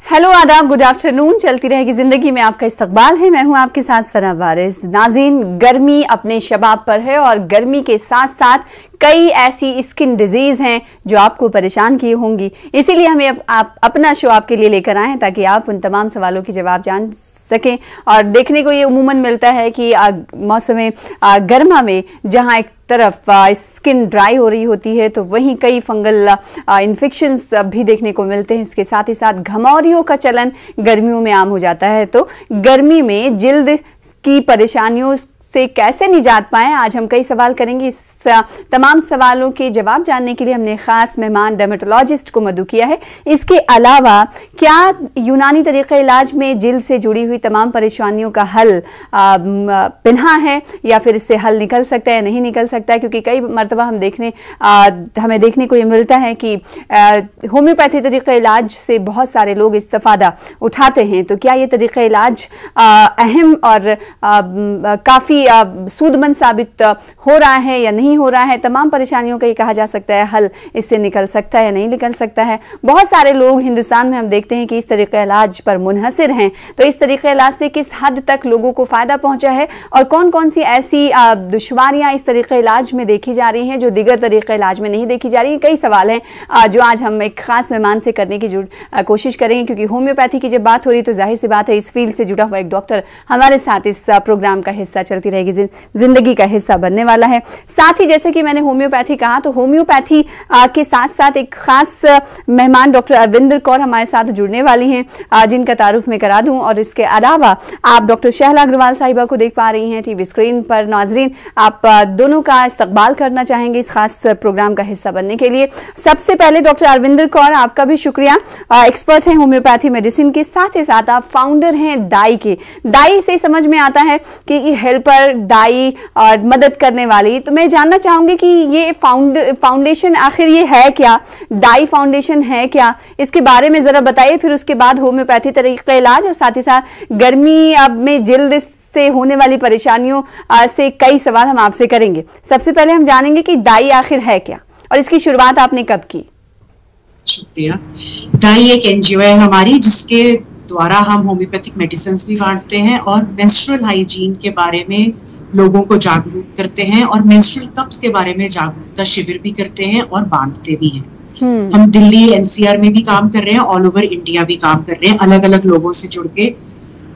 Hello आदाब, good afternoon. चलती रहेगी जिंदगी में आपका इस्तकबाल है। मैं हूं आपके साथ सना वारिस। नाज़रीन, गर्मी अपने शबाब पर है और गर्मी के साथ साथ कई ऐसी स्किन डिजीज हैं जो आपको परेशान की होंगी। इसीलिए हमें आप अपना शो आपके लिए लेकर आए हैं ताकि आप उन तमाम सवालों के जवाब जान सकें। और देखने को ये उमूमन मिलता है कि मौसम गर्मा में जहां एक तरफ स्किन ड्राई हो रही होती है तो वहीं कई फंगल इन्फेक्शंस भी देखने को मिलते हैं। इसके साथ ही साथ घमौरियों का चलन गर्मियों में आम हो जाता है। तो गर्मी में जिल्द की परेशानियों से कैसे निजात पाएं, आज हम कई सवाल करेंगे। इस तमाम सवालों के जवाब जानने के लिए हमने खास मेहमान डर्मेटोलॉजिस्ट को मदऊ किया है। इसके अलावा क्या यूनानी तरीक़े इलाज में जिल्द से जुड़ी हुई तमाम परेशानियों का हल पिन्हा है या फिर इससे हल निकल सकता है, नहीं निकल सकता है? क्योंकि कई मरतबा हमें देखने को ये मिलता है कि होम्योपैथी तरीक़े इलाज से बहुत सारे लोग इस्तेफादा उठाते हैं। तो क्या ये तरीक़े इलाज अहम और काफ़ी सूदमंद साबित हो रहा है या नहीं हो रहा है? तमाम परेशानियों का ये कहा जा सकता है हल इससे निकल सकता है या नहीं निकल सकता है। बहुत सारे लोग हिंदुस्तान में हम देखते हैं कि इस तरीके इलाज पर मुनहसिर हैं। तो इस तरीके इलाज से किस हद तक लोगों को फायदा पहुंचा है और कौन कौन सी ऐसी दुश्वारियां इस तरीके इलाज में देखी जा रही हैं जो दिगर तरीके इलाज में नहीं देखी जा रही हैं? कई सवाल हैं जो आज हम एक खास मेहमान से करने की कोशिश करेंगे, क्योंकि होम्योपैथी की जब बात हो रही तो जाहिर सी बात है इस फील्ड से जुड़ा हुआ एक डॉक्टर हमारे साथ इस प्रोग्राम का हिस्सा, चलती रहेगी जिंदगी का हिस्सा बनने वाला है। साथ ही जैसे कि मैंने होम्योपैथी कहा तो होम्योपैथी के साथ साथ एक खास मेहमान डॉक्टर अरविंदर कौर हमारे साथ जुड़ने वाली हैं, जिनका तारुफ मैं करा दूं। और इसके अलावा आप डॉक्टर शहला अग्रवाल साहिबा को देख पा रही हैं टीवी स्क्रीन पर। नाजरीन, आप दोनों का इस्तकबाल करना चाहेंगे इस खास प्रोग्राम का हिस्सा बनने के लिए। सबसे पहले डॉक्टर अरविंदर कौर, आपका भी शुक्रिया। एक्सपर्ट हैं होम्योपैथी मेडिसिन के, साथ ही साथ आप फाउंडर हैं दाई के। दाई से समझ में आता है कि हेल्पर, दाई और मदद करने वाली। तो मैं जानना चाहूंगी कि ये फाउंडेशन आखिर ये है क्या, दाई फाउंडेशन है क्या, इसके बारे में जरा बताइए। फिर उसके बाद होम्योपैथी तरीके इलाज और साथ ही साथ गर्मी अब में जिल्द से होने वाली परेशानियों से कई सवाल हम आपसे करेंगे। सबसे पहले हम जानेंगे कि दाई आखिर है क्या और इसकी शुरुआत आपने कब की? शुक्रिया। दाई एक एनजीओ है हमारी जिसके द्वारा हम होम्योपैथिक मेडिसिन भी बांटते हैं और मेंस्ट्रुअल हाइजीन के बारे में लोगों को जागरूक करते हैं और मेंस्ट्रुअल कप्स के बारे में जागरूकता शिविर भी करते हैं और बांटते भी हैं। हम दिल्ली एनसीआर में भी काम कर रहे हैं, ऑल ओवर इंडिया भी काम कर रहे हैं, अलग अलग लोगों से जुड़ के।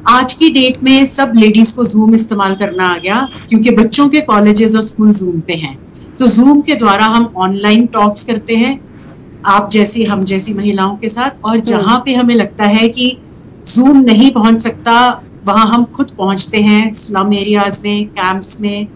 आज की डेट में सब लेडीज को जूम इस्तेमाल करना आ गया क्योंकि बच्चों के कॉलेजेस और स्कूल जूम पे हैं। तो जूम के द्वारा हम ऑनलाइन टॉक्स करते हैं आप जैसी हम जैसी महिलाओं के साथ, और जहां पे हमें लगता है कि जूम नहीं पहुंच सकता वहां हम खुद पहुंचते हैं। स्लम एरियाज में, कैंप्स में,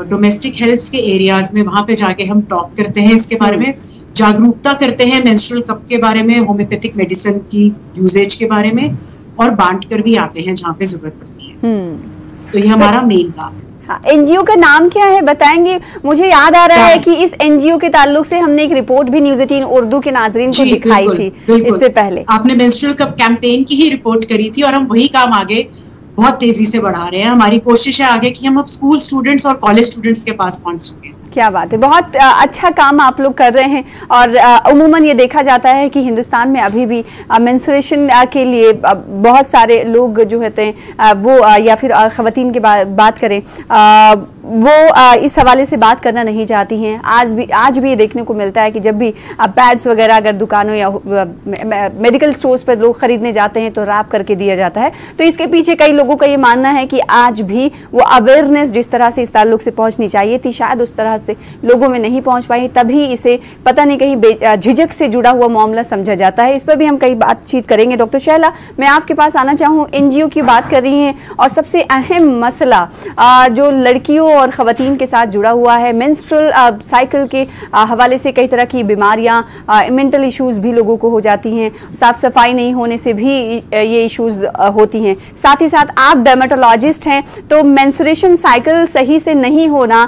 डोमेस्टिक हेल्थ के एरियाज में, वहां पे जाके हम टॉक करते हैं, इसके बारे में जागरूकता करते हैं, मेंस्ट्रुअल कप के बारे में, होम्योपैथिक मेडिसिन की यूजेज के बारे में, और बांट कर भी आते हैं जहाँ पे जरूरत पड़ती है। तो ये हमारा मेन काम है। एनजीओ का नाम क्या है बताएंगे? मुझे याद आ रहा है कि इस एनजीओ के ताल्लुक से हमने एक रिपोर्ट भी न्यूज़ 18 उर्दू के नाजरीन को दिखाई थी इससे पहले। आपने मेंस्ट्रुअल कप कैंपेन की ही रिपोर्ट करी थी और हम वही काम आगे बहुत तेजी से बढ़ा रहे हैं। हमारी कोशिश है आगे कि हम अब स्कूल स्टूडेंट्स और कॉलेज स्टूडेंट्स के पास पहुंच सकें। क्या बात है, बहुत अच्छा काम आप लोग कर रहे हैं। और उमूमन ये देखा जाता है कि हिंदुस्तान में अभी भी मेंस्ट्रुएशन के लिए बहुत सारे लोग जो होते हैं वो या फिर ख़वातीन की बात करें वो इस हवाले से बात करना नहीं चाहती हैं। आज भी ये देखने को मिलता है कि जब भी पैड्स वगैरह अगर दुकानों या मेडिकल स्टोर्स पर लोग खरीदने जाते हैं तो रैप करके दिया जाता है। तो इसके पीछे कई लोगों का ये मानना है कि आज भी वो अवेयरनेस जिस तरह से इस ताल्लुक से पहुंचनी चाहिए थी शायद उस तरह से लोगों में नहीं पहुंच पाई, तभी इसे पता नहीं कहीं झिझक से जुड़ा हुआ मामला समझा जाता है। इस पर भी हम कई बातचीत करेंगे। डॉक्टर शहला, मैं आपके पास आना चाहूँ, एनजीओ की बात कर रही हैं और सबसे अहम मसला जो लड़कियों और ख़वातीन के साथ जुड़ा हुआ है, मेंस्ट्रुअल साइकिल के हवाले से कई तरह की बीमारियां, मेंटल इश्यूज़ भी लोगों को हो जाती हैं, साफ़ सफाई नहीं होने से भी ये इश्यूज़ होती हैं। साथ ही साथ आप डर्मेटोलॉजिस्ट हैं, तो मेंस्ट्रुएशन साइकिल सही से नहीं होना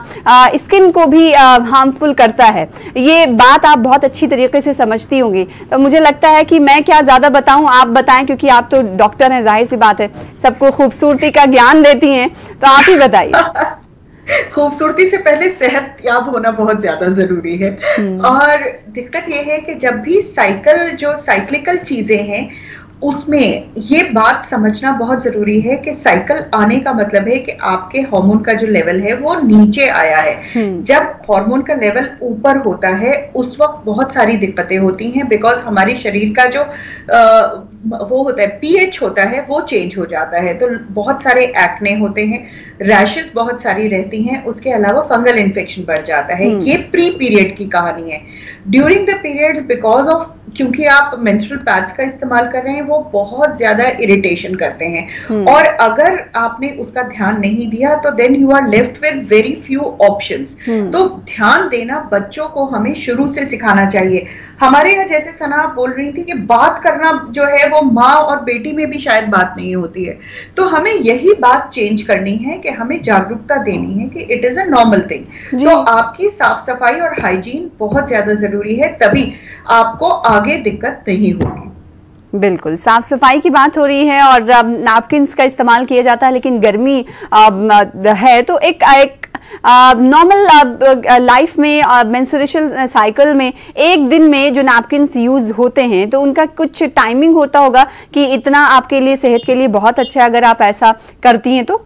स्किन को भी हार्मफुल करता है। ये बात आप बहुत अच्छी तरीके से समझती होंगी। तो मुझे लगता है कि मैं क्या ज़्यादा बताऊं, आप बताएं, क्योंकि आप तो डॉक्टर हैं, जाहिर सी बात है सबको खूबसूरती का ज्ञान देती हैं, तो आप ही बताइए। खूबसूरती से पहले सेहत याब होना बहुत ज्यादा जरूरी है। और दिक्कत यह है कि जब भी जो साइक्लिकल चीजें हैं उसमें ये बात समझना बहुत जरूरी है कि साइकिल आने का मतलब है कि आपके हार्मोन का जो लेवल है वो नीचे आया है। जब हार्मोन का लेवल ऊपर होता है उस वक्त बहुत सारी दिक्कतें होती हैं, बिकॉज हमारे शरीर का जो वो होता है पीएच होता है वो चेंज हो जाता है, तो बहुत सारे एक्ने होते हैं, रैशेस बहुत सारी रहती हैं, उसके अलावा फंगल इन्फेक्शन बढ़ जाता है। ये प्री पीरियड की कहानी है। During the period because of क्योंकि आप मेंस्ट्रुअल पैड्स का इस्तेमाल कर रहे हैं वो बहुत ज्यादा इरिटेशन करते हैं, और अगर आपने उसका ध्यान नहीं दिया तो then you are left with very few options. तो ध्यान देना बच्चों को हमें शुरू से सिखाना चाहिए। हमारे यहाँ जैसे सना आप बोल रही थी कि बात करना जो है वो माँ और बेटी में भी शायद बात नहीं होती है, तो हमें यही बात चेंज करनी है कि हमें जागरूकता देनी है कि it is a normal thing. तो आपकी साफ सफाई और हाइजीन बहुत ज्यादा जरूरी है, तभी आपको आगे दिक्कत नहीं होगी। बिल्कुल, साफ सफाई की बात हो रही है और नैपकिन्स का इस्तेमाल किया जाता है, लेकिन गर्मी है तो एक नॉर्मल लाइफ में मेंस्ट्रुएशन साइकिल में एक दिन में जो नैपकिन्स यूज होते हैं तो उनका कुछ टाइमिंग होता होगा कि इतना आपके लिए सेहत के लिए बहुत अच्छा है अगर आप ऐसा करती हैं तो?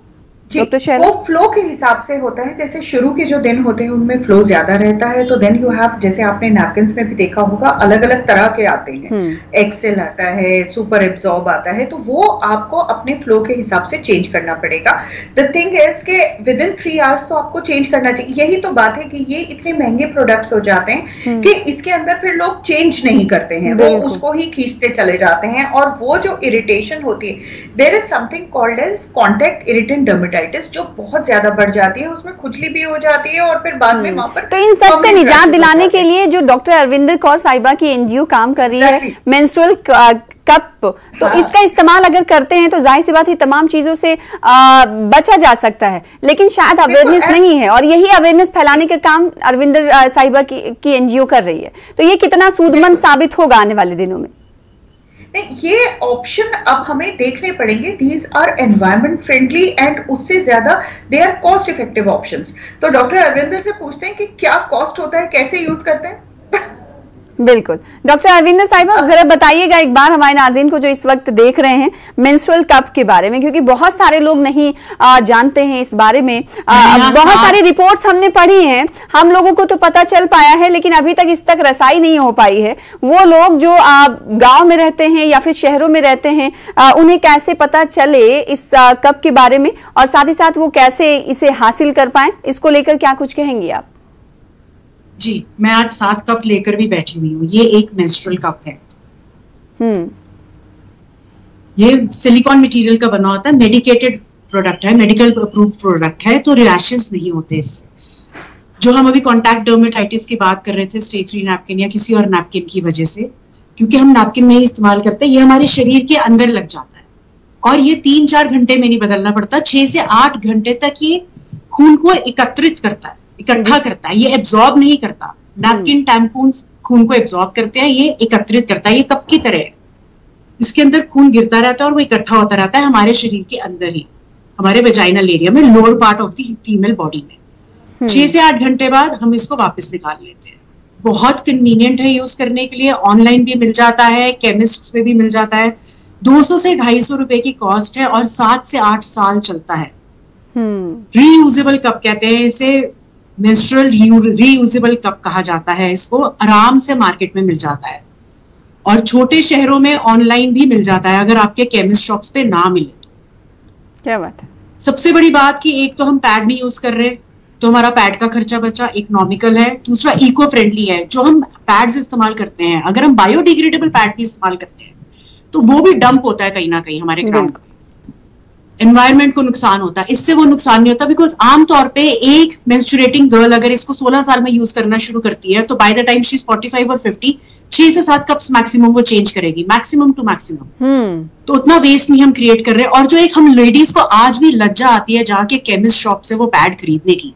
वो फ्लो के हिसाब से होता है। जैसे शुरू के जो दिन होते हैं उनमें फ्लो ज्यादा रहता है, तो देन यू हैव, जैसे आपने नैपकिन्स में भी देखा होगा, अलग अलग तरह के आते हैं, एक्सेल आता है, सुपर एब्जॉर्ब आता है, तो वो आपको अपने फ्लो के हिसाब से चेंज करना पड़ेगा। द थिंग इज के विद इन 3 आवर्स तो आपको चेंज करना चाहिए। यही तो बात है कि ये इतने महंगे प्रोडक्ट्स हो जाते हैं कि इसके अंदर फिर लोग चेंज नहीं करते हैं, वो उसको ही खींचते चले जाते हैं, और वो जो इरिटेशन होती है, there is something called as contact irritant dermatitis जो बहुत ज्यादा बढ़ जाती है, उसमें खुजली भी हो जाती है और फिर बाद में वहां पर। तो इन सब से निजात दिलाने के लिए जो डॉक्टर अरविंदर कौर साहिबा की एनजीओ काम कर रही है, मेंस्ट्रुअल कप, तो इसका इस्तेमाल अगर करते हैं तो जाहिर सी बात है तमाम चीजों से बचा जा सकता है, लेकिन शायद अवेयरनेस नहीं है, और यही अवेयरनेस फैलाने का काम अरविंदर साहिबा की एनजीओ कर रही है। तो ये कितना सूदमंद साबित होगा आने वाले दिनों में? ये ऑप्शन अब हमें देखने पड़ेंगे। These are environment friendly and उससे ज्यादा they are cost effective options. तो डॉक्टर अरविंदर से पूछते हैं कि क्या कॉस्ट होता है, कैसे यूज करते हैं? बिल्कुल, डॉक्टर अरविंदर साहिबा जरा बताइएगा एक बार हमारे नाज़रीन को जो इस वक्त देख रहे हैं मेंस्ट्रुअल कप के बारे में, क्योंकि बहुत सारे लोग नहीं जानते हैं इस बारे में। बहुत सारी रिपोर्ट्स हमने पढ़ी हैं, हम लोगों को तो पता चल पाया है, लेकिन अभी तक इस तक रसाई नहीं हो पाई है। वो लोग जो गांव में रहते हैं या फिर शहरों में रहते हैं, उन्हें कैसे पता चले इस कप के बारे में, और साथ ही साथ वो कैसे इसे हासिल कर पाए, इसको लेकर क्या कुछ कहेंगी आप? जी, मैं आज 7 कप लेकर भी बैठी हुई हूँ। ये एक मेंस्ट्रुअल कप है। ये सिलिकॉन मटेरियल का बना होता है, मेडिकेटेड प्रोडक्ट है, मेडिकल अप्रूव प्रोडक्ट है, तो रैशेस नहीं होते इससे। जो हम अभी कॉन्टैक्ट डर्मेटाइटिस की बात कर रहे थे, स्टे फ्री नैपकिन या किसी और नैपकिन की वजह से, क्योंकि हम नैपकिन नहीं इस्तेमाल करते, ये हमारे शरीर के अंदर लग जाता है और ये 3-4 घंटे में नहीं बदलना पड़ता, 6 से 8 घंटे तक ये खून को एकत्रित करता है, इकट्ठा करता है, ये एब्जॉर्ब नहीं करता। नैपकिन टैम्पून्स खून को एब्जॉर्ब करते हैं, ये एकत्रित करता है। ये कप की तरह है, इसके अंदर खून गिरता रहता है और वो इकट्ठा होता रहता है हमारे शरीर के अंदर ही, हमारे वेजाइनल एरिया में, lower part of the female body में। 6 से 8 घंटे बाद हम इसको वापस निकाल लेते हैं। बहुत कन्वीनियंट है यूज करने के लिए, ऑनलाइन भी मिल जाता है, केमिस्ट पे भी मिल जाता है। 200 से 250 रुपए की कॉस्ट है और 7 से 8 साल चलता है। रीयूजेबल कप कहते हैं इसे, मेंस्ट्रुअल रीयूजेबल कप कहा जाता है इसको। आराम से मार्केट में मिल जाता है और छोटे शहरों में ऑनलाइन भी मिल जाता है, अगर आपके केमिस्ट शॉप्स पे ना मिले तो। क्या बात है। सबसे बड़ी बात कि एक तो हम पैड नहीं यूज कर रहे, तो हमारा पैड का खर्चा बचा, इकोनॉमिकल है। दूसरा इको फ्रेंडली है। जो हम पैड्स इस्तेमाल करते हैं, अगर हम बायोडिग्रेडेबल पैड भी इस्तेमाल करते हैं तो वो भी डंप होता है कहीं ना कहीं हमारे ग्राउंड में, एनवायरनमेंट को नुकसान होता है। इससे वो नुकसान नहीं होता, बिकॉज आमतौर पे एक मेंस्ट्रुएटिंग गर्ल अगर इसको 16 साल में यूज करना शुरू करती है तो by the time she is 45 और 50, 6 से 7 कप्स मैक्सिमम वो चेंज करेगी, मैक्सिमम टू मैक्सिमम। तो उतना वेस्ट नहीं हम क्रिएट कर रहे। और जो एक हम लेडीज को आज भी लज्जा आती है जाके केमिस्ट शॉप से वो पैड खरीदने की,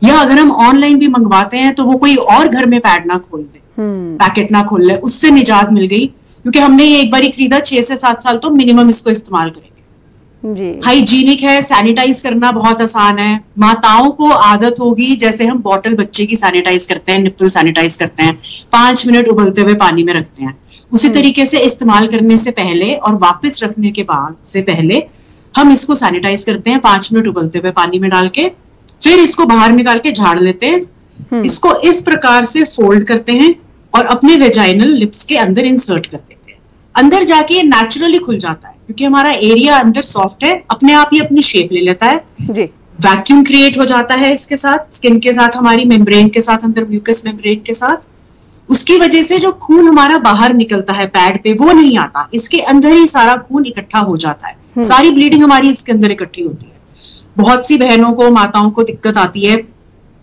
या अगर हम ऑनलाइन भी मंगवाते हैं तो वो कोई और घर में पैड ना खोल दे, पैकेट ना खोल ले, उससे निजात मिल गई। क्योंकि हमने ये एक बार ही खरीदा, 6 से 7 साल तो मिनिमम इसको इस्तेमाल करेंगे। हाइजीनिक है, सैनिटाइज करना बहुत आसान है। माताओं को आदत होगी, जैसे हम बॉटल बच्चे की सैनिटाइज करते हैं, निप्पल सैनिटाइज करते हैं, 5 मिनट उबलते हुए पानी में रखते हैं, उसी तरीके से इस्तेमाल करने से पहले और वापस रखने के बाद से पहले हम इसको सैनिटाइज करते हैं 5 मिनट उबलते हुए पानी में डाल के, फिर इसको बाहर निकाल के झाड़ लेते हैं। इसको इस प्रकार से फोल्ड करते हैं और अपने वेजाइनल लिप्स के अंदर इंसर्ट कर देते हैं। अंदर जाके नेचुरली खुल जाता है क्योंकि हमारा एरिया अंदर सॉफ्ट है, अपने आप ही अपनी शेप ले लेता है जी। वैक्यूम क्रिएट हो जाता है इसके साथ, स्किन के साथ, हमारी मेम्ब्रेन के साथ, अंदर म्यूकस मेम्ब्रेन के साथ। उसकी वजह से जो खून हमारा बाहर निकलता है पैड पे वो नहीं आता, इसके अंदर ही सारा खून इकट्ठा हो जाता है। सारी ब्लीडिंग हमारी इसके अंदर इकट्ठी होती है। बहुत सी बहनों को, माताओं को दिक्कत आती है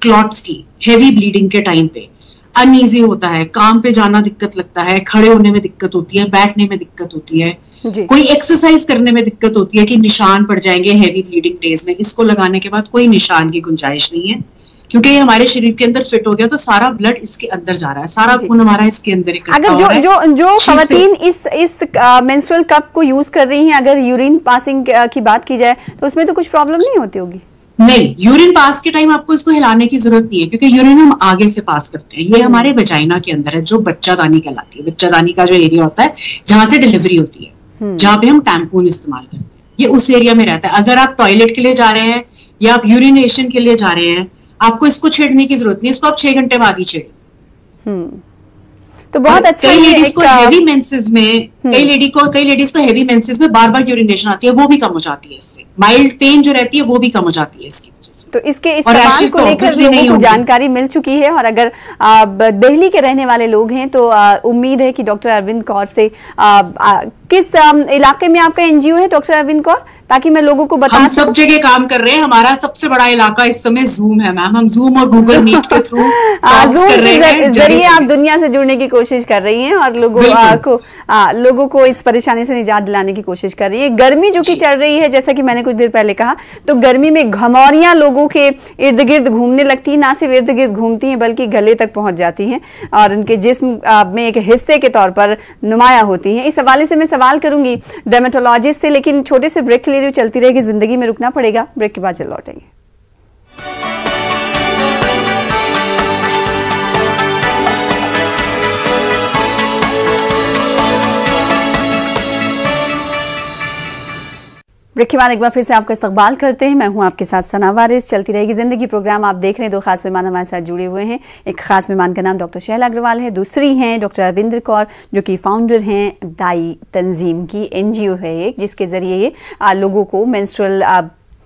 क्लॉट्स की, हेवी ब्लीडिंग के टाइम पे अनईजी होता है, काम पे जाना दिक्कत लगता है, खड़े होने में दिक्कत होती है, बैठने में दिक्कत होती है, कोई एक्सरसाइज करने में दिक्कत होती है कि निशान पड़ जाएंगे हेवी ब्लीडिंग डेज में। इसको लगाने के बाद कोई निशान की गुंजाइश नहीं है क्योंकि ये हमारे शरीर के अंदर फिट हो गया, तो सारा ब्लड इसके अंदर जा रहा है, सारा खून हमारा इसके अंदर इकट्ठा हो रहा है। अगर जो खवातीन इस मेंस्ट्रुअल कप को यूज कर रही हैं, अगर यूरिन पासिंग की बात की जाए तो उसमें तो कुछ प्रॉब्लम नहीं होती होगी? नहीं, यूरिन पास के टाइम आपको इसको हिलाने की जरूरत नहीं है क्योंकि यूरिन हम आगे से पास करते हैं। ये हमारे वजाइना के अंदर है, जो बच्चादानी कहलाती है। बच्चादानी का जो एरिया होता है जहां से डिलीवरी होती है, जहां पे हम टैम्पून इस्तेमाल करते हैं, ये उस एरिया में रहता है। अगर आप टॉयलेट के लिए जा रहे हैं या आप यूरिनेशन के लिए जा रहे हैं, आपको इसको छेड़ने की जरूरत नहीं, इसको आप 6 घंटे बाद ही छेड़ें। तो बहुत अच्छा। कई लेडीज को हेवी मेंसेस में, कई लेडीज को हेवी मेंसेस में बार बार यूरिनेशन आती है, वो भी कम हो जाती है इससे। माइल्ड पेन जो रहती है वो भी कम हो जाती है इसकी वजह से। तो इसके इस्तेमाल को लेकर लोगों को जानकारी मिल चुकी है, और अगर दिल्ली के रहने वाले लोग हैं तो उम्मीद है कि डॉक्टर अरविंद कौर से किस इलाके में आपका एनजीओ है डॉक्टर अरविंद कौर, ताकि मैं लोगों को बता। हम सब जगह काम कर रहे हैं। हमारा सबसे बड़ा इलाका इस समय जूम है मैम। हम जूम और गूगल मीट के थ्रू कर रहे हैं, जरिए आप दुनिया से जुड़ने की कोशिश कर रही हैं और लोगों को इस परेशानी से निजात दिलाने की कोशिश कर रही है। गर्मी जो कि चल रही है, जैसा कि मैंने कुछ देर पहले कहा, तो गर्मी में घमौरियां लोगों के इर्द गिर्द घूमने लगती है, ना सिर्फ इर्द गिर्द घूमती हैं बल्कि गले तक पहुंच जाती हैं और उनके जिस्म में एक हिस्से के तौर पर नुमाया होती हैं। इस हवाले से मैं सवाल करूंगी डर्मेटोलॉजिस्ट से, लेकिन छोटे से ब्रेक के लिए चलती रहेगी जिंदगी में, रुकना पड़ेगा। ब्रेक के बाद चल लौटेंगे। ब्रेक के बाद एक बार फिर से आपका इस्तकबाल करते हैं। मैं हूं आपके साथ सना वारिस। चलती रहेगी जिंदगी प्रोग्राम आप देख रहे हैं। 2 खास मेहमान हमारे साथ जुड़े हुए हैं। एक खास मेहमान का नाम डॉक्टर शैला अग्रवाल है, दूसरी हैं डॉक्टर अरविंद कौर जो कि फाउंडर हैं दाई तंजीम की। एनजीओ है एक, जिसके जरिए ये लोगों को मेंस्ट्रुअल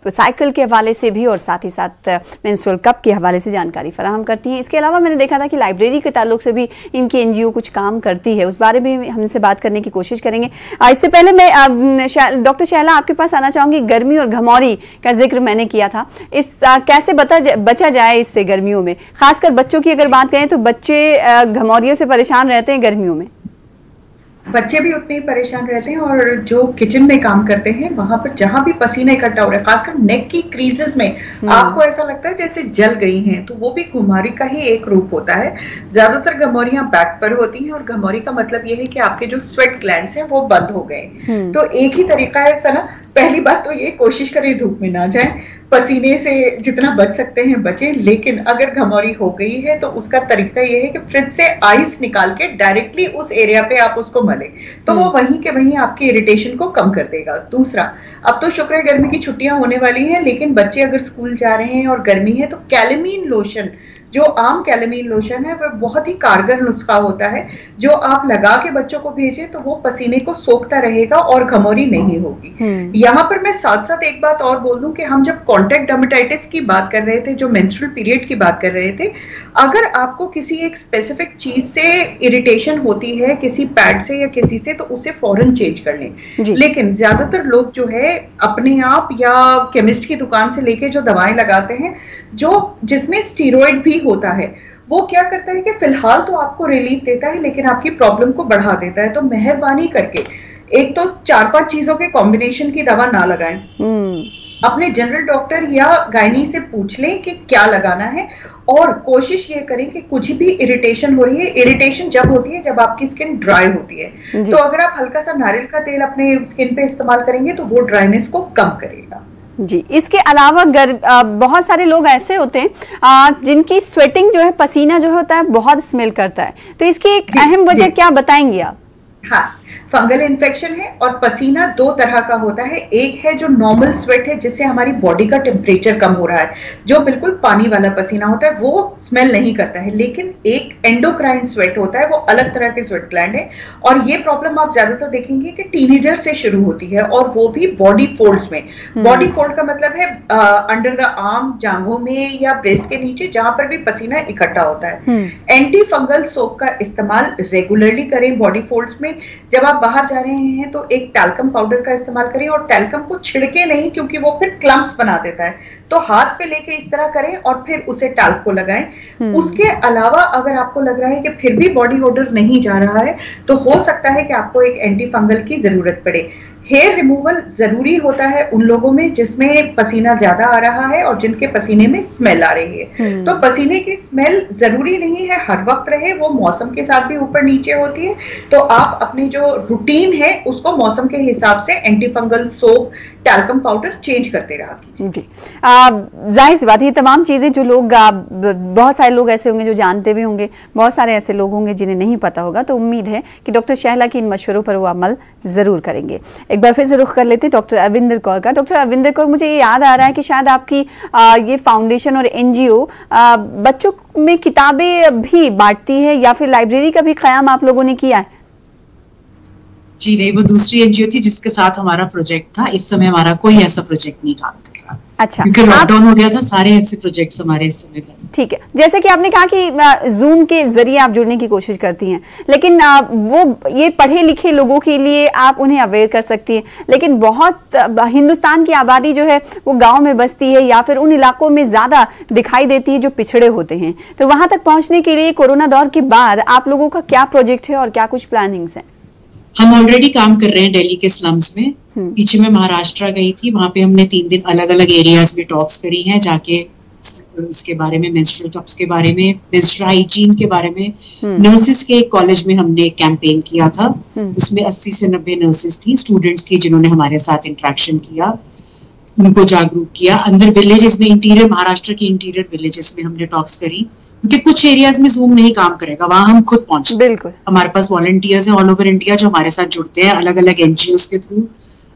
साइकिल के हवाले से भी और साथ ही साथ मेंस्ट्रुअल कप के हवाले से जानकारी फराहम करती हैं। इसके अलावा मैंने देखा था कि लाइब्रेरी के ताल्लुक से भी इनकी एनजीओ कुछ काम करती है, उस बारे में हमसे बात करने की कोशिश करेंगे। इससे पहले मैं डॉक्टर शैला आपके पास आना चाहूँगी। गर्मी और घमौरी का जिक्र मैंने किया था, इस कैसे बचा जाए इससे गर्मियों में? खासकर बच्चों की अगर बात करें तो बच्चे घमौरियों से परेशान रहते हैं गर्मियों में। बच्चे भी उतने ही परेशान रहते हैं और जो किचन में काम करते हैं वहां पर जहां भी पसीना इकट्ठा हो रहा है, खासकर नेक की क्रीजेस में आपको ऐसा लगता है जैसे जल गई हैं, तो वो भी घमौरी का ही एक रूप होता है। ज्यादातर घमौरियां बैक पर होती हैं और घमौरी का मतलब ये है कि आपके जो स्वेट ग्लैंड्स हैं वो बंद हो गए। तो एक ही तरीका है सना, पहली बात तो ये कोशिश करें धूप में ना जाएं, पसीने से जितना बच सकते हैं बचें। लेकिन अगर घमौरी हो गई है तो उसका तरीका ये है कि फ्रिज से आइस निकाल के डायरेक्टली उस एरिया पे आप उसको मलें, तो वो वहीं के वहीं आपके इरिटेशन को कम कर देगा। दूसरा, अब तो शुक्र है गर्मी की छुट्टियां होने वाली हैं, लेकिन बच्चे अगर स्कूल जा रहे हैं और गर्मी है तो कैलेमीन लोशन, जो आम कैलेमीन लोशन है, वह बहुत ही कारगर नुस्खा होता है जो आप लगा के बच्चों को भेजें तो वो पसीने को सोखता रहेगा और घमौरी नहीं होगी। यहाँ पर मैं साथ साथ एक बात और बोल दूं कि हम जब कॉन्टैक्ट डर्मेटाइटिस की बात कर रहे थे, जो मेंस्ट्रुअल पीरियड की बात कर रहे थे, अगर आपको किसी एक स्पेसिफिक चीज से इरिटेशन होती है, किसी पैड से या किसी से, तो उसे फौरन चेंज कर लें। लेकिन ज्यादातर लोग जो है अपने आप या केमिस्ट की दुकान से लेके जो दवाएं लगाते हैं जो जिसमें स्टीरॉयड भी होता है, वो क्या करता है कि फिलहाल तो आपको रिलीफ देता है लेकिन आपकी प्रॉब्लम को बढ़ा देता है। तो मेहरबानी करके एक तो 4-5 चीजों के कॉम्बिनेशन की दवा ना लगाएं। अपने जनरल डॉक्टर या गायनी से पूछ लें कि क्या लगाना है, और कोशिश ये करें कि कुछ भी इरिटेशन हो रही है, इरिटेशन जब होती है जब आपकी स्किन ड्राई होती है, तो अगर आप हल्का सा नारियल का तेल अपने स्किन पे इस्तेमाल करेंगे तो वो ड्राइनेस को कम करेगा। जी, इसके अलावा बहुत सारे लोग ऐसे होते हैं जिनकी स्वेटिंग जो है, पसीना जो होता है बहुत स्मेल करता है, तो इसकी एक अहम वजह क्या बताएंगे आप? हाँ, फंगल इन्फेक्शन है, और पसीना दो तरह का होता है। एक है जो नॉर्मल स्वेट है जिससे हमारी बॉडी का टेम्परेचर कम हो रहा है, जो बिल्कुल पानी वाला पसीना होता है, वो स्मेल नहीं करता है। लेकिन एक एंडोक्राइन स्वेट होता है, वो अलग तरह के स्वेट ग्लैंड है, और ये प्रॉब्लम आप ज्यादातर देखेंगे कि टीनेजर से शुरू होती है, और वो भी बॉडी फोल्ड्स में। बॉडी फोल्ड का मतलब है अंडर द आर्म, जांघों में या ब्रेस्ट के नीचे, जहां पर भी पसीना इकट्ठा होता है। एंटी फंगल सोप का इस्तेमाल रेगुलरली करें बॉडी फोल्ड्स में। जब आप बाहर जा रहे हैं तो एक टैल्कम पाउडर का इस्तेमाल करें, और टैल्कम को छिड़के नहीं, क्योंकि वो फिर क्लम्प्स बना देता है, तो हाथ पे लेके इस तरह करें और फिर उसे टैल्क को लगाएं। उसके अलावा अगर आपको लग रहा है कि फिर भी बॉडी ओडर नहीं जा रहा है, तो हो सकता है कि आपको एक एंटी फंगल की जरूरत पड़े। हेयर रिमूवल जरूरी होता है उन लोगों में जिसमें पसीना ज्यादा आ रहा है और जिनके पसीने में स्मेल आ रही है। तो पसीने की स्मेल जरूरी नहीं है हर वक्त रहे, वो मौसम के साथ भी ऊपर नीचे होती है। तो आप अपनी जो रूटीन है उसको मौसम के हिसाब से anti fungal soap, talcum powder change करते रहा कीजिए। जी, जाहिर सी बात है, ये तमाम चीजें जो लोग, बहुत सारे लोग ऐसे होंगे जो जानते भी होंगे, बहुत सारे ऐसे लोग होंगे जिन्हें नहीं पता होगा, तो उम्मीद है कि डॉक्टर शहला की इन मशवरों पर वो अमल जरूर करेंगे। एक बार फिर से रुख कर लेते हैं डॉक्टर अविंदर कौर का। डॉक्टर अविंदर कौर, मुझे ये याद आ रहा है कि शायद आपकी ये फाउंडेशन और एनजीओ बच्चों में किताबें भी बांटती है, या फिर लाइब्रेरी का भी क़याम आप लोगों ने किया है? जी नहीं, वो दूसरी एनजीओ थी जिसके साथ हमारा प्रोजेक्ट था। इस समय हमारा कोई ऐसा प्रोजेक्ट नहीं काम कर रहा। अच्छा, क्योंकि लॉकडाउन हो गया था, सारे ऐसे प्रोजेक्ट्स हमारे इस समय बंद। ठीक है, जैसे कि आपने कहा कि जूम के जरिए आप जुड़ने की कोशिश करती हैं, लेकिन वो ये पढ़े लिखे लोगों के लिए आप उन्हें अवेयर कर सकती हैं, लेकिन बहुत हिंदुस्तान की आबादी जो है वो गांव में बसती है या फिर उन इलाकों में ज्यादा दिखाई देती है जो पिछड़े होते हैं। तो वहां तक पहुंचने के लिए कोरोना दौर के बाद आप लोगों का क्या प्रोजेक्ट है और क्या कुछ प्लानिंग्स हैं? हम ऑलरेडी काम कर रहे हैं दिल्ली के स्लम्स में। पीछे मैं महाराष्ट्र गई थी, वहां पे हमने 3 दिन अलग अलग एरियाज में टॉक्स करी हैं, जाके इसके बारे में, मेंस्ट्रुअल कप्स के बारे में, मेंस्ट्रुअल हाइजीन के बारे में। नर्सेस के एक कॉलेज में हमने एक कैंपेन किया था, उसमें 80 से 90 नर्सेस थी, स्टूडेंट्स थी, जिन्होंने हमारे साथ इंटरेक्शन किया, उनको जागरूक किया। अंदर विलेजेस में, इंटीरियर महाराष्ट्र के इंटीरियर विलेजेस में हमने टॉक्स करी, क्योंकि कुछ एरियाज में जूम नहीं काम करेगा, वहां हम खुद पहुंचते हैं। बिल्कुल, हमारे पास वॉलंटियर्स हैं ऑल ओवर इंडिया जो हमारे साथ जुड़ते हैं, अलग अलग एनजीओ के थ्रू,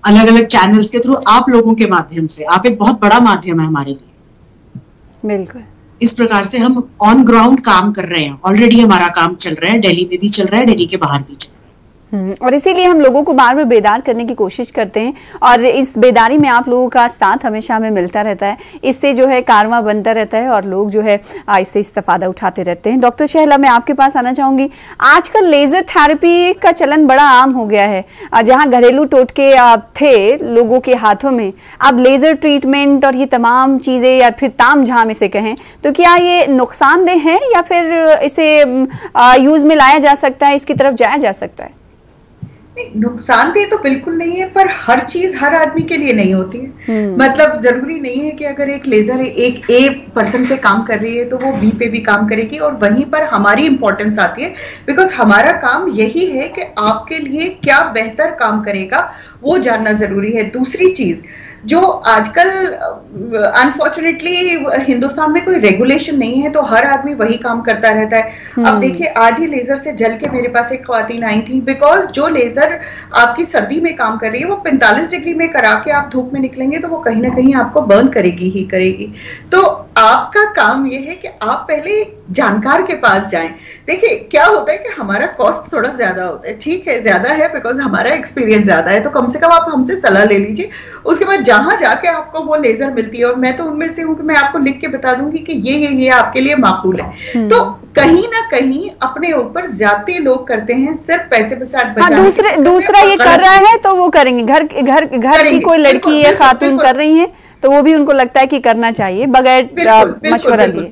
अलग अलग चैनल्स के थ्रू, आप लोगों के माध्यम से। आप एक बहुत बड़ा माध्यम है हमारे लिए। बिल्कुल, इस प्रकार से हम ऑन ग्राउंड काम कर रहे हैं। ऑलरेडी हमारा काम चल रहा है, दिल्ली में भी चल रहा है, दिल्ली के बाहर भी चल रहा है। और इसीलिए हम लोगों को बार बार बेदार करने की कोशिश करते हैं, और इस बेदारी में आप लोगों का साथ हमेशा हमें मिलता रहता है। इससे जो है कारवां बनता रहता है और लोग जो है इससे इस्तेफादा उठाते रहते हैं। डॉक्टर शहला, मैं आपके पास आना चाहूंगी। आजकल लेजर थेरेपी का चलन बड़ा आम हो गया है। जहां घरेलू टोटके थे लोगों के हाथों में, अब लेजर ट्रीटमेंट और ये तमाम चीजें, या फिर तामझाम इसे कहें, तो क्या ये नुकसानदेह है या फिर इसे यूज में लाया जा सकता है, इसकी तरफ जाया जा सकता है? नुकसानदेह तो बिल्कुल नहीं है, पर हर चीज हर आदमी के लिए नहीं होती है। मतलब जरूरी नहीं है कि अगर एक लेजर एक ए पर्सन पे काम कर रही है तो वो बी पे भी काम करेगी, और वहीं पर हमारी इंपॉर्टेंस आती है, बिकॉज हमारा काम यही है कि आपके लिए क्या बेहतर काम करेगा वो जानना जरूरी है। दूसरी चीज, जो आजकल अनफॉर्चुनेटली हिंदुस्तान में कोई रेगुलेशन नहीं है, तो हर आदमी वही काम करता रहता है। अब देखिए, आज ही लेजर से जल के मेरे पास एक ख्वातीन आई थी, बिकॉज जो लेजर आपकी सर्दी में काम कर रही है वो 45 डिग्री में करा के आप धूप में निकलेंगे तो वो कहीं ना कहीं आपको बर्न करेगी ही करेगी। तो आपका काम ये है कि आप पहले जानकार के पास जाएं। देखिए क्या होता है कि हमारा कॉस्ट थोड़ा ज्यादा होता है, ठीक है ज्यादा है बिकॉज हमारा एक्सपीरियंस ज्यादा है, तो कम से कम आप हमसे सलाह ले लीजिए। उसके बाद जहां जाके आपको वो लेजर मिलती है, और मैं तो उनमें से हूं कि मैं आपको लिख के बता दूंगी कि ये आपके लिए माकूल है। तो कहीं ना कहीं अपने ऊपर ज्यादा लोग करते हैं सिर्फ पैसे पे साथ बचाने। दूसरा ये कर रहा है तो वो करेंगे। घर की कोई लड़की या खातून कर रही है तो वो भी उनको लगता है कि करना चाहिए बगैर मशवरा लिए।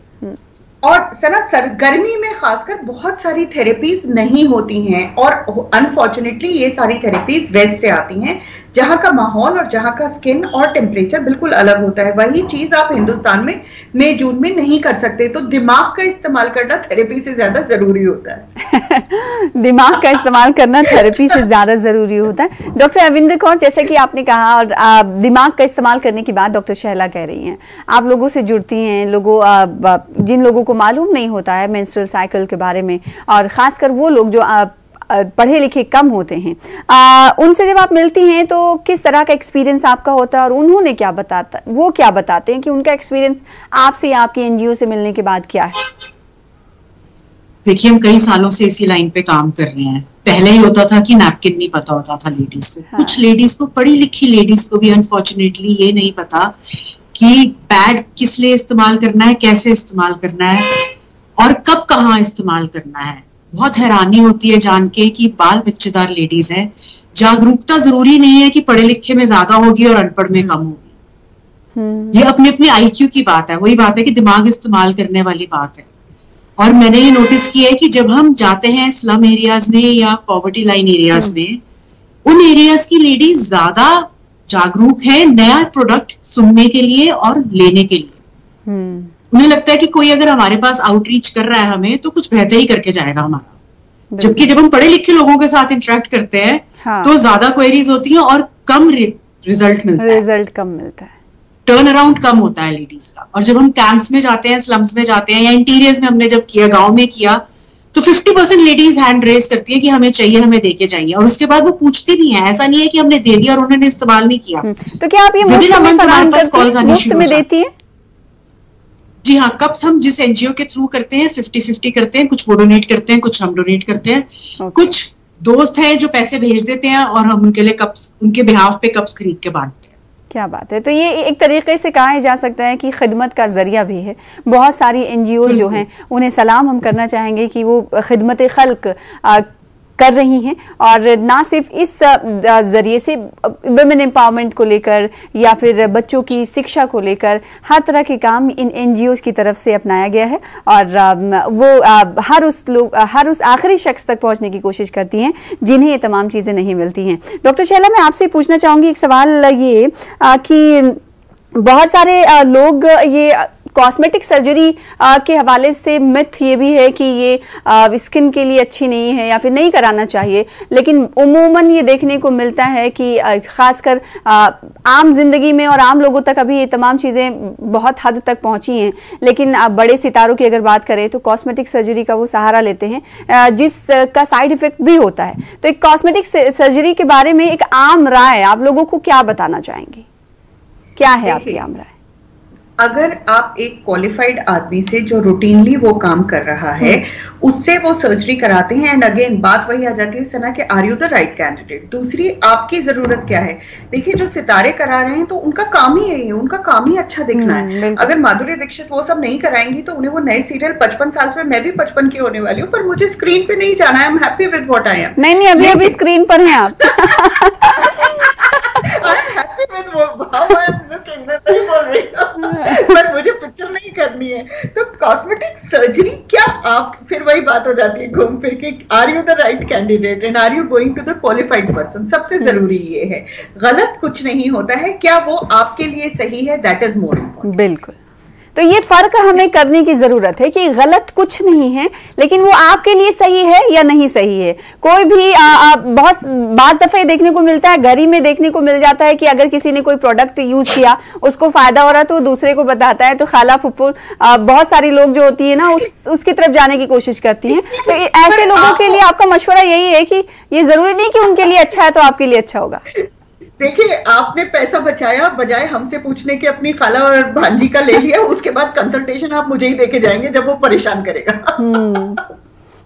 और सर गर्मी में खासकर बहुत सारी थेरेपीज नहीं होती हैं, और अनफॉर्चुनेटली ये सारी थेरेपीज वेस्ट से आती हैं, जहाँ का माहौल और जहाँ का स्किन और टेम्परेचर बिल्कुल अलग होता है। वही चीज आप हिंदुस्तान में मई जून में नहीं कर सकते, तो दिमाग का इस्तेमाल करना थेरेपी से ज्यादा जरूरी होता है। दिमाग का इस्तेमाल करना थेरेपी से ज्यादा जरूरी होता है। डॉक्टर अविंदर कौर, जैसे कि आपने कहा, और दिमाग का इस्तेमाल करने की बात डॉक्टर शहला कह रही हैं, आप लोगों से जुड़ती हैं, जिन लोगों को मालूम नहीं होता है मेंस्ट्रुअल साइकिल के बारे में, और खासकर वो लोग जो पढ़े लिखे कम होते हैं, उनसे जब आप मिलती हैं तो किस तरह का एक्सपीरियंस आपका होता है, और उन्होंने क्या क्या बताते हैं कि उनका एक्सपीरियंस आपसे या आपकी एनजीओ से मिलने के बाद क्या है? देखिए, हम कई सालों से इसी लाइन पे काम कर रहे हैं। पहले ही होता था कि नैपकिन नहीं पता होता था लेडीज को। हाँ। कुछ लेडीज को, पढ़ी लिखी लेडीज को भी अनफॉर्चुनेटली ये नहीं पता कि पैड किस लिए इस्तेमाल करना है, कैसे इस्तेमाल करना है और कब कहाँ इस्तेमाल करना है। बहुत हैरानी होती है जान के कि बाल बच्चेदार लेडीज हैं। जागरूकता जरूरी नहीं है कि पढ़े लिखे में ज्यादा होगी और अनपढ़ में कम होगी। ये अपने अपने आईक्यू की बात है। वही बात है कि दिमाग इस्तेमाल करने वाली बात है। और मैंने ये नोटिस किया है कि जब हम जाते हैं स्लम एरियाज में या पॉवर्टी लाइन एरियाज में, उन एरियाज की लेडीज ज्यादा जागरूक है नया प्रोडक्ट सुनने के लिए और लेने के लिए। उन्हें लगता है कि कोई अगर हमारे पास आउटरीच कर रहा है हमें, तो कुछ बेहतर ही करके जाएगा हमारा। जबकि जब हम पढ़े लिखे लोगों के साथ इंटरेक्ट करते हैं, हाँ, तो ज्यादा क्वेरीज होती हैं और कम रिजल्ट कम मिलता है, टर्न अराउंड कम होता है लेडीज का। और जब हम कैंप्स में जाते हैं, स्लम्स में जाते हैं, या इंटीरियर्स में हमने जब किया, गांव में किया, तो 50% लेडीज हैंड रेज करती है कि हमें चाहिए, हमें देके चाहिए। और उसके बाद वो पूछती भी हैं। ऐसा नहीं है कि हमने दे दिया और उन्होंने इस्तेमाल नहीं किया। तो क्या आप ये मुफ्त में देती है? जी हाँ, कप्स हम जिस एनजीओ के थ्रू करते हैं 50-50 करते हैं। कुछ वो डोनेट करते हैं, कुछ हम डोनेट करते हैं। कुछ दोस्त हैं जो पैसे भेज देते हैं और हम उनके लिए कप्स, उनके बिहाफ पे कप्स खरीद के बांटते हैं। क्या बात है। तो ये एक तरीके से कहा जा सकता है कि खिदमत का जरिया भी है। बहुत सारी एनजीओ जो हैं उन्हें सलाम हम करना चाहेंगे कि वो खिदमत खल्क कर रही हैं, और ना सिर्फ इस जरिए से वुमेन एम्पावरमेंट को लेकर या फिर बच्चों की शिक्षा को लेकर हर तरह के काम इन एनजीओज़ की तरफ से अपनाया गया है, और वो हर उस आखिरी शख्स तक पहुंचने की कोशिश करती हैं जिन्हें ये तमाम चीज़ें नहीं मिलती हैं। डॉक्टर शैला, मैं आपसे पूछना चाहूँगी एक सवाल ये कि बहुत सारे लोग ये कॉस्मेटिक सर्जरी के हवाले से मिथ ये भी है कि ये स्किन के लिए अच्छी नहीं है या फिर नहीं कराना चाहिए, लेकिन उमूमन ये देखने को मिलता है कि खासकर आम जिंदगी में और आम लोगों तक अभी ये तमाम चीज़ें बहुत हद तक पहुंची हैं। लेकिन बड़े सितारों की अगर बात करें तो कॉस्मेटिक सर्जरी का वो सहारा लेते हैं, जिसका साइड इफेक्ट भी होता है। तो एक कॉस्मेटिक सर्जरी के बारे में एक आम राय आप लोगों को क्या बताना चाहेंगे? क्या है आपकी आम राय? अगर आप एक क्वालिफाइड आदमी से जो रूटीनली वो काम कर रहा है उससे वो सर्जरी कराते हैं, एंड अगेन बात वही आ जाती है सना कि are you the right candidate. दूसरी, आपकी जरूरत क्या है। देखिए, जो सितारे करा रहे हैं तो उनका काम ही यही है, उनका काम ही अच्छा दिखना है। अगर माधुरी दीक्षित वो सब नहीं कराएंगी तो उन्हें वो नए सीरियल 55 साल में, मैं भी 55 की होने वाली हूँ, पर मुझे स्क्रीन पे नहीं जाना है। I am happy with what I am. नहीं, अभी स्क्रीन पर हैं आप। पर मुझे पिक्चर नहीं करनी है। तो कॉस्मेटिक सर्जरी क्या, आप फिर वही बात हो जाती है घूम फिर के, are you the right candidate and are you going to the qualified person. सबसे जरूरी ये है, गलत कुछ नहीं होता है, क्या वो आपके लिए सही है, दैट इज मोर इम्पोर्टेंट। बिल्कुल। तो ये फर्क हमें करने की जरूरत है कि गलत कुछ नहीं है, लेकिन वो आपके लिए सही है या नहीं सही है। कोई भी बहुत बाज दफे देखने को मिलता है, घर ही में देखने को मिल जाता है कि अगर किसी ने कोई प्रोडक्ट यूज किया, उसको फायदा हो रहा है तो दूसरे को बताता है। तो खाला फुफ्फू बहुत सारी लोग जो होती है ना उसकी तरफ जाने की कोशिश करती हैं। तो ऐसे लोगों के लिए आपका मशवरा यही है कि ये जरूरी नहीं कि उनके लिए अच्छा है तो आपके लिए अच्छा होगा। देखिए, आपने पैसा बचाया, बजाय हमसे पूछने के अपनी खाला और भांजी का ले लिया, उसके बाद कंसल्टेशन आप मुझे ही देके जाएंगे जब वो परेशान करेगा।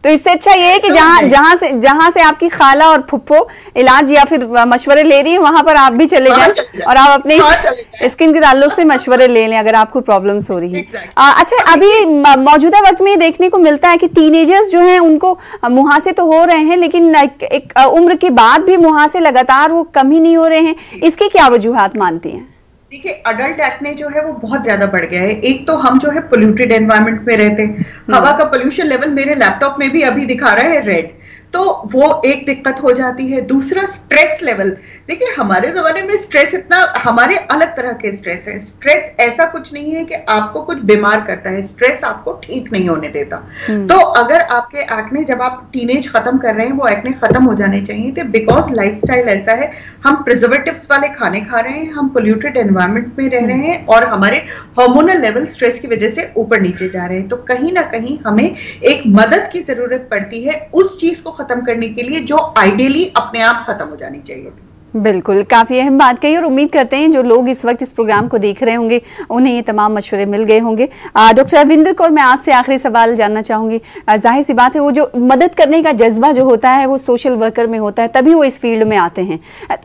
तो इससे अच्छा ये है कि जहां से आपकी खाला और फुप्पो इलाज या फिर मशवरे ले रही है, वहां पर आप भी चले जाएं और आप अपने स्किन के ताल्लुक से मशवरे ले लें अगर आपको प्रॉब्लम्स हो रही है। अच्छा, अभी मौजूदा वक्त में देखने को मिलता है कि टीनेजर्स जो हैं उनको मुहासे तो हो रहे हैं, लेकिन एक उम्र के बाद भी मुहासे लगातार वो कम ही नहीं हो रहे हैं। इसकी क्या वजूहात मानती हैं? देखिए, अडल्ट एक्ने जो है वो बहुत ज्यादा बढ़ गया है। एक तो हम जो है पोल्यूटेड एनवायरनमेंट में रहते हैं, हवा का पोल्यूशन लेवल मेरे लैपटॉप में भी अभी दिखा रहा है रेड। तो वो एक दिक्कत हो जाती है। दूसरा स्ट्रेस लेवल, देखिए हमारे जमाने में स्ट्रेस इतना, हमारे अलग तरह के स्ट्रेस है। स्ट्रेस ऐसा कुछ नहीं है कि आपको कुछ बीमार करता है, स्ट्रेस आपको ठीक नहीं होने देता। तो अगर आपके एक्ने, जब आप टीनेज खत्म कर रहे हैं, वो एक्ने खत्म हो जाने चाहिए थे, बिकॉज लाइफस्टाइल ऐसा है, हम प्रिजर्वेटिव्स वाले खाने खा रहे हैं, हम पोल्यूटेड एनवायरनमेंट में रह रहे हैं और हमारे हार्मोनल लेवल स्ट्रेस की वजह से ऊपर नीचे जा रहे हैं। तो कहीं ना कहीं हमें एक मदद की जरूरत पड़ती है उस चीज को खत्म करने के लिए जो आइडियली अपने आप खत्म हो जानी चाहिए थी। बिल्कुल, काफ़ी अहम बात कही और उम्मीद करते हैं जो लोग इस वक्त इस प्रोग्राम को देख रहे होंगे उन्हें ये तमाम मशवरे मिल गए होंगे। डॉक्टर अरविंदर कौर, मैं आपसे आखिरी सवाल जानना चाहूँगी। जाहिर सी बात है, वो जो मदद करने का जज्बा जो होता है वो सोशल वर्कर में होता है, तभी वो इस फील्ड में आते हैं।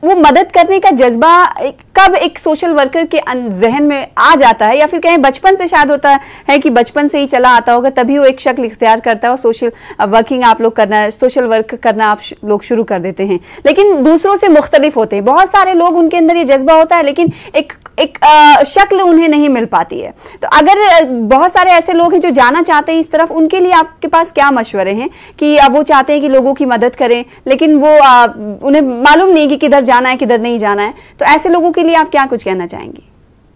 वो मदद करने का जज्बा कब एक सोशल वर्कर के जहन में आ जाता है, या फिर कहें बचपन से शायद होता है कि बचपन से ही चला आता होगा, तभी वो एक शक्ल इख्तियार करता है और सोशल वर्किंग आप लोग करना, सोशल वर्क करना आप लोग शुरू कर देते हैं। लेकिन दूसरों से मुख्तलिफ होते हैं, बहुत सारे लोग उनके अंदर ये जज्बा होता है लेकिन एक शक्ल उन्हें नहीं मिल पाती है। तो अगर बहुत सारे ऐसे लोग हैं जो जाना चाहते हैं इस तरफ, उनके लिए आपके पास क्या मशवरे हैं कि वो चाहते हैं कि लोगों की मदद करें लेकिन वो उन्हें मालूम नहीं कि किधर जाना है किधर नहीं जाना है, तो ऐसे लोगों के लिए आप क्या कुछ कहना चाहेंगी?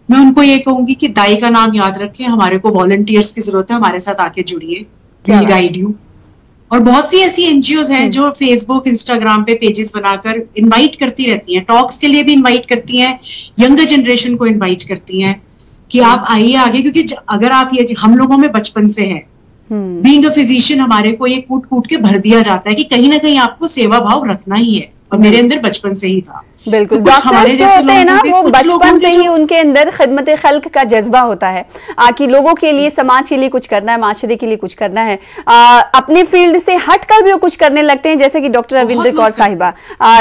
मैं उनको ये कहूंगी कि दाई का नाम याद रखें, हमारे को वॉलंटियर्स की जरूरत है, हमारे साथ आके जुड़िए, वी विल गाइड यू। और बहुत सी ऐसी एनजीओज हैं जो फेसबुक इंस्टाग्राम पे पेजेस बनाकर इनवाइट करती रहती हैं, टॉक्स के लिए भी इनवाइट करती हैं, यंगर जनरेशन को इनवाइट करती हैं कि आप आइए आगे, क्योंकि अगर आप ये हम लोगों में बचपन से है, बीइंग अ फिजिशियन हमारे को ये कूट कूट के भर दिया जाता है कि कहीं ना कहीं आपको सेवा भाव रखना ही है, और मेरे अंदर बचपन से ही था। बिल्कुल, तो डॉक्टर्स जो होते हैं ना, वो बचपन से ही उनके अंदर खिदमत खल्क का जज्बा होता है कि लोगों के लिए, समाज के लिए कुछ करना है, माशरे के लिए कुछ करना है, अपने फील्ड से हटकर भी वो कुछ करने लगते हैं, जैसे कि डॉक्टर अरविंदर कौर साहिबा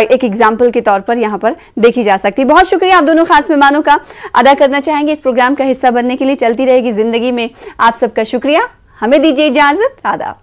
एक एग्जाम्पल के तौर पर यहाँ पर देखी जा सकती है। बहुत शुक्रिया आप दोनों खास मेहमानों का अदा करना चाहेंगे इस प्रोग्राम का हिस्सा बनने के लिए। चलती रहेगी जिंदगी में आप सबका शुक्रिया, हमें दीजिए इजाजत, आदाब।